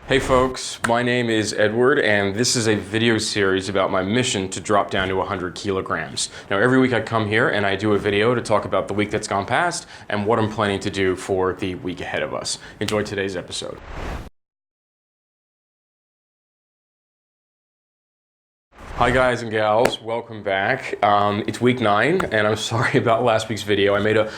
Hey folks, my name is Edward and this is a video series about my mission to drop down to 100 kilograms. Now every week I come here and I do a video to talk about the week that's gone past and what I'm planning to do for the week ahead of us. Enjoy today's episode. Hi guys and gals, welcome back. It's week 9 and I'm sorry about last week's video. I made a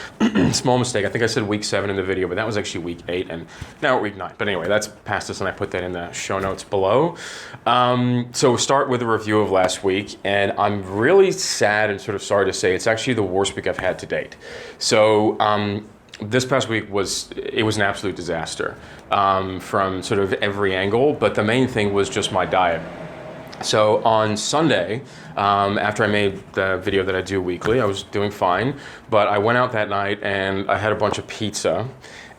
small mistake. I think I said week 7 in the video, but that was actually week 8 and now we're week 9. But anyway, that's past us and I put that in the show notes below. So we'll start with a review of last week, and I'm really sad and sort of sorry to say it's actually the worst week I've had to date. So this past week was an absolute disaster from sort of every angle, but the main thing was just my diet. So on Sunday, after I made the video that I do weekly, I was doing fine, but I went out that night and I had a bunch of pizza,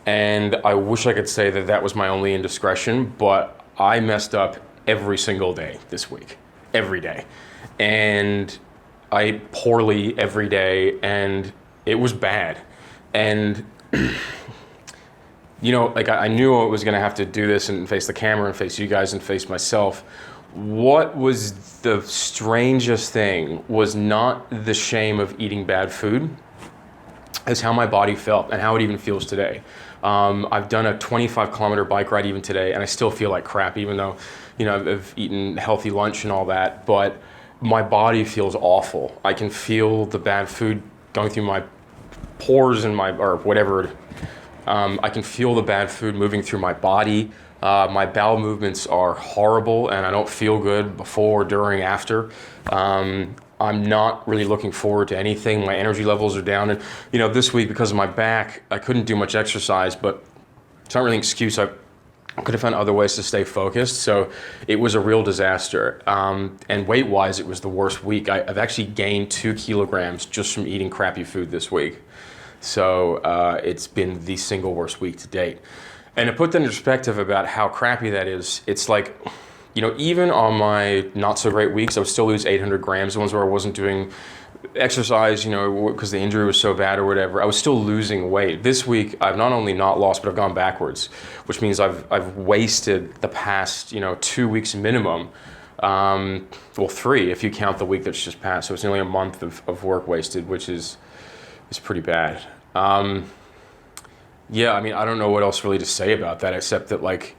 and I wish I could say that that was my only indiscretion, but I messed up every single day this week, every day. And I ate poorly every day and it was bad. And you know, like I knew I was gonna have to do this and face the camera and face you guys and face myself. What was the strangest thing was not the shame of eating bad food, is how my body felt and how it even feels today. I've done a 25-kilometer bike ride even today and I still feel like crap, even though, you know, I've eaten healthy lunch and all that, but my body feels awful. I can feel the bad food going through my pores and or whatever. I can feel the bad food moving through my body. My bowel movements are horrible and I don't feel good before, during, after. I'm not really looking forward to anything. My energy levels are down. And you know, this week because of my back, I couldn't do much exercise, but it's not really an excuse. I could have found other ways to stay focused. So it was a real disaster. And weight-wise, it was the worst week. I've actually gained 2 kilograms just from eating crappy food this week. So it's been the single worst week to date. And to put that in perspective about how crappy that is, it's like, you know, even on my not so great weeks, I would still lose 800 grams, the ones where I wasn't doing exercise, you know, because the injury was so bad or whatever, I was still losing weight. This week, I've not only not lost, but I've gone backwards, which means I've wasted the past, you know, 2 weeks minimum. Well, 3 if you count the week that's just passed. So it's nearly a month of work wasted, which is pretty bad. Yeah, I mean, I don't know what else really to say about that, except that, like,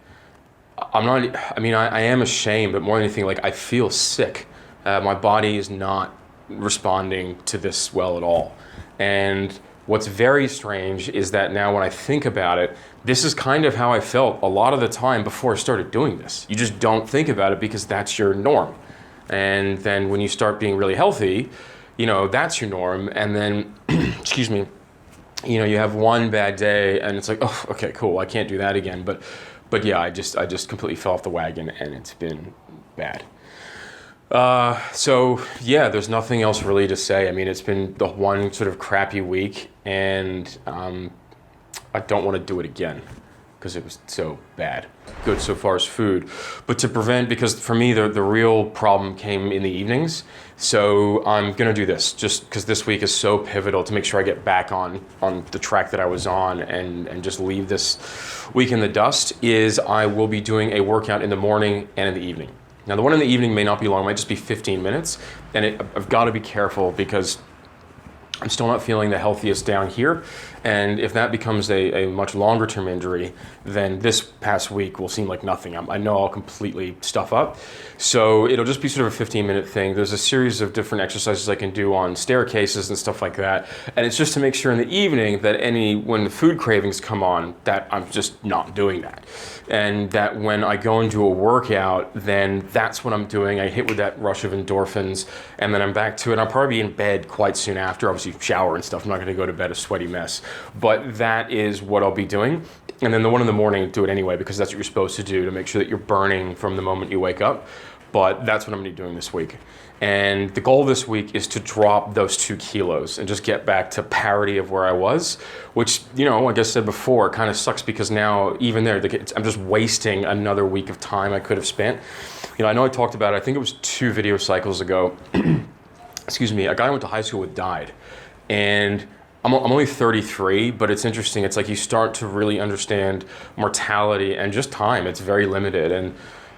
I am ashamed, but more than anything, like, I feel sick. My body is not responding to this well at all. And what's very strange is that now when I think about it, this is kind of how I felt a lot of the time before I started doing this. You just don't think about it because that's your norm. And then when you start being really healthy, you know, that's your norm. And then, excuse me, you know, you have one bad day and it's like, oh, okay, cool, I can't do that again. But yeah, I just completely fell off the wagon and it's been bad. So yeah, there's nothing else really to say. I mean, it's been the one sort of crappy week and I don't want to do it again because it was so bad. Good so far as food, but to prevent, because for me the real problem came in the evenings. So I'm gonna do this just because this week is so pivotal to make sure I get back on the track that I was on and just leave this week in the dust. Is I will be doing a workout in the morning and in the evening. Now the one in the evening may not be long, it might just be 15 minutes, and I've got to be careful because I'm still not feeling the healthiest down here. And if that becomes a much longer term injury, then this past week will seem like nothing. I know I'll completely stuff up. So it'll just be sort of a 15-minute thing. There's a series of different exercises I can do on staircases and stuff like that. And it's just to make sure in the evening that when the food cravings come on, that I'm just not doing that. And that when I go into a workout, then that's what I'm doing. I hit with that rush of endorphins and then I'm back to it. I'll probably be in bed quite soon after, obviously shower and stuff. I'm not gonna go to bed a sweaty mess, but that is what I'll be doing. And then the one in the morning, do it anyway, because that's what you're supposed to do to make sure that you're burning from the moment you wake up. But that's what I'm gonna be doing this week. And the goal this week is to drop those 2 kilos and just get back to parity of where I was, which, you know, like I said before, kind of sucks because now even there, I'm just wasting another week of time I could have spent. You know, I know I talked about it, I think it was 2 video cycles ago, excuse me, a guy I went to high school with died. And I'm only 33, but it's interesting. It's like you start to really understand mortality and just time. It's very limited. And,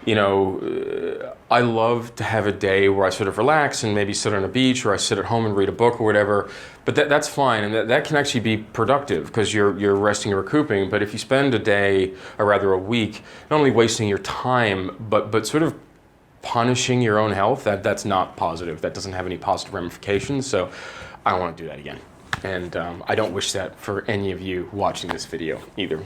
I love to have a day where I sort of relax and maybe sit on a beach, or I sit at home and read a book or whatever. But that's fine, and that can actually be productive because you're resting and recouping. But if you spend a day, or rather a week, not only wasting your time, but sort of punishing your own health, that's not positive. That doesn't have any positive ramifications. So I don't want to do that again. And I don't wish that for any of you watching this video either.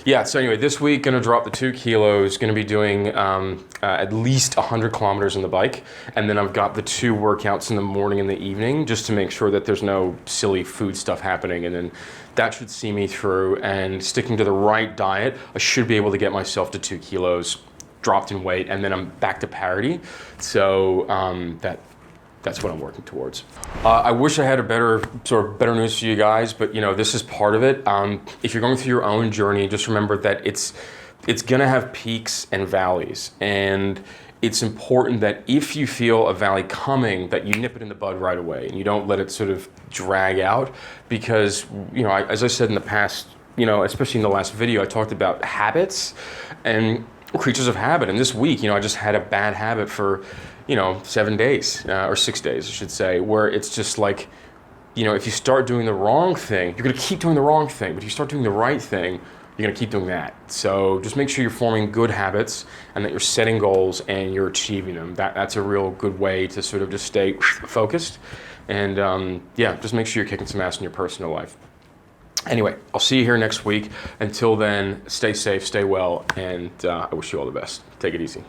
Yeah, so anyway, this week, gonna drop the 2 kilos, gonna be doing at least 100 kilometers on the bike. And then I've got the 2 workouts in the morning and the evening, just to make sure that there's no silly food stuff happening. And then that should see me through, and sticking to the right diet, I should be able to get myself to 2 kilos dropped in weight, and then I'm back to parity. So that's what I'm working towards. I wish I had a better news for you guys, but this is part of it. If you're going through your own journey, just remember that it's gonna have peaks and valleys, and it's important that if you feel a valley coming, that you nip it in the bud right away and you don't let it sort of drag out, because as I said in the past, especially in the last video, I talked about habits and creatures of habit. And this week, I just had a bad habit for 7 days, or 6 days, I should say, where it's just like, if you start doing the wrong thing, you're gonna keep doing the wrong thing, but if you start doing the right thing, you're gonna keep doing that. So just make sure you're forming good habits and that you're setting goals and you're achieving them. That's a real good way to sort of just stay focused. And just make sure you're kicking some ass in your personal life. Anyway, I'll see you here next week. Until then, stay safe, stay well, and I wish you all the best. Take it easy.